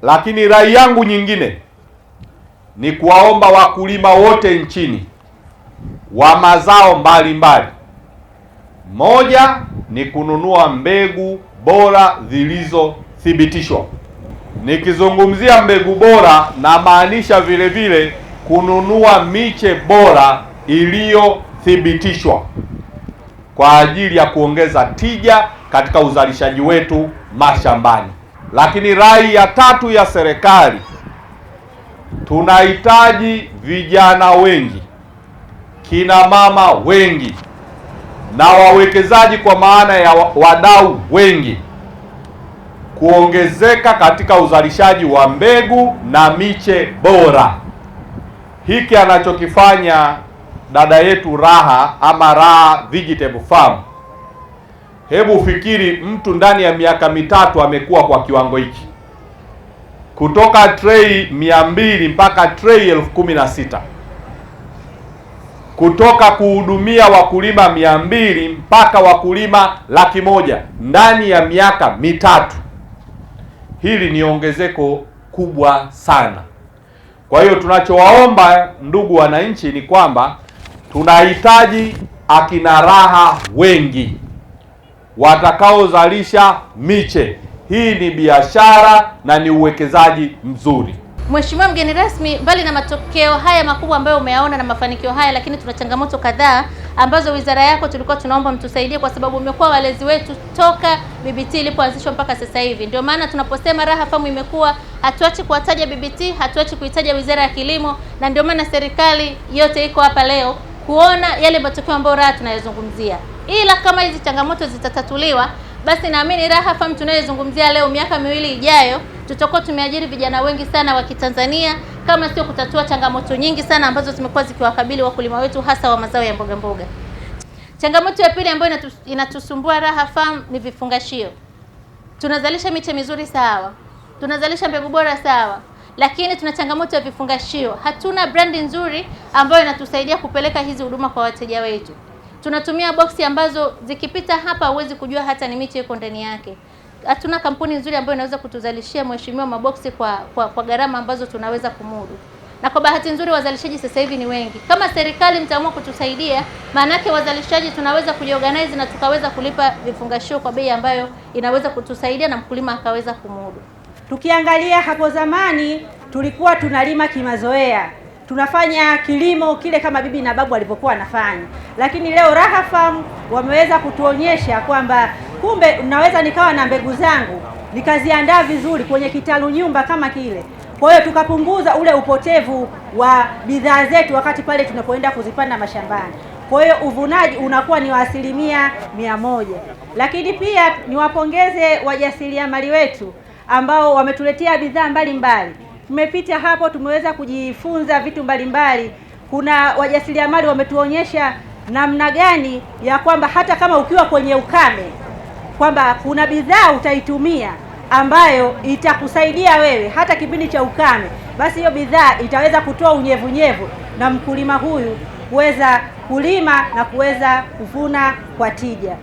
Lakini rai yangu nyingine ni kuwaomba wakulima wote nchini wa mazao mbalimbali, moja ni kununua mbegu bora zilizothibitishwa. Nikizungumzia mbegu bora, namaanisha vile vile kununua miche bora iliyothibitishwa kwa ajili ya kuongeza tija katika uzalishaji wetu mashambani. Lakini rai ya tatu ya serikali, tunahitaji vijana wengi, kina mama wengi na wawekezaji, kwa maana ya wadau wengi, kuongezeka katika uzalishaji wa mbegu na miche bora. Hiki anachokifanya dada yetu Raha ama Raha Vegetable Farm, hebu fikiri, mtu ndani ya miaka mitatu amekuwa kwa kiwango hiki, kutoka trei 200 mpaka trei 16,000, kutoka kuhudumia wakulima 200 mpaka wakulima 100,000 ndani ya miaka mitatu. Hili ni ongezeko kubwa sana. Kwa hiyo tunachowaomba ndugu wananchi ni kwamba tunahitaji akina Raha wengi watakaozalisha miche. Hii ni biashara na ni uwekezaji mzuri. Mheshimiwa mgeni rasmi, mbali na matokeo haya makubwa ambayo umeyaona na mafanikio haya, lakini tuna changamoto kadhaa ambazo wizara yako tulikuwa tunaomba mtusaidie, kwa sababu umekuwa walezi wetu toka BBT ilipoanzishwa mpaka sasa hivi. Ndio maana tunaposema Raha Farm imekuwa, hatuachi kuwataja BBT, hatuachi kuitaja Wizara ya Kilimo, na ndio maana serikali yote iko hapa leo kuona yale matokeo ambayo Raha tunayozungumzia. Ila kama hizi changamoto zitatatuliwa, basi naamini Raha Farm tunayozungumzia leo, miaka 2 ijayo, tutakuwa tumeajiri vijana wengi sana wa Kitanzania, kama sio kutatua changamoto nyingi sana ambazo zimekuwa zikiwakabili wakulima wetu, hasa wa mazao ya mboga mboga. Changamoto ya pili ambayo inatusumbua Raha Farm ni vifungashio. Tunazalisha miche mizuri sawa, tunazalisha mbegu bora sawa, lakini tuna changamoto ya vifungashio. Hatuna brandi nzuri ambayo inatusaidia kupeleka hizi huduma kwa wateja wetu. Tunatumia boksi ambazo zikipita hapa huwezi kujua hata ni miche iko ndani yake. Hatuna kampuni nzuri ambayo inaweza kutuzalishia mheshimiwa maboksi kwa gharama ambazo tunaweza kumudu. Na kwa bahati nzuri wazalishaji sasa hivi ni wengi. Kama serikali mtaamua kutusaidia, maana yake wazalishaji tunaweza kujiorganize na tukaweza kulipa vifungashio kwa bei ambayo inaweza kutusaidia na mkulima akaweza kumudu. Tukiangalia hapo zamani tulikuwa tunalima kimazoea, tunafanya kilimo kile kama bibi na babu walivyokuwa wanafanya, lakini leo Raha Farm wameweza kutuonyesha kwamba kumbe naweza nikawa na mbegu zangu nikaziandaa vizuri kwenye kitalu nyumba kama kile. Kwa hiyo tukapunguza ule upotevu wa bidhaa zetu wakati pale tunapoenda kuzipanda mashambani. Kwa hiyo uvunaji unakuwa ni wa 100%. Lakini pia niwapongeze wajasiriamali wetu ambao wametuletea bidhaa mbalimbali. Tumepita hapo, tumeweza kujifunza vitu mbalimbali. Kuna wajasiriamali wametuonyesha namna gani ya kwamba hata kama ukiwa kwenye ukame, kwamba kuna bidhaa utaitumia ambayo itakusaidia wewe hata kipindi cha ukame, basi hiyo bidhaa itaweza kutoa unyevunyevu na mkulima huyu kuweza kulima na kuweza kuvuna kwa tija.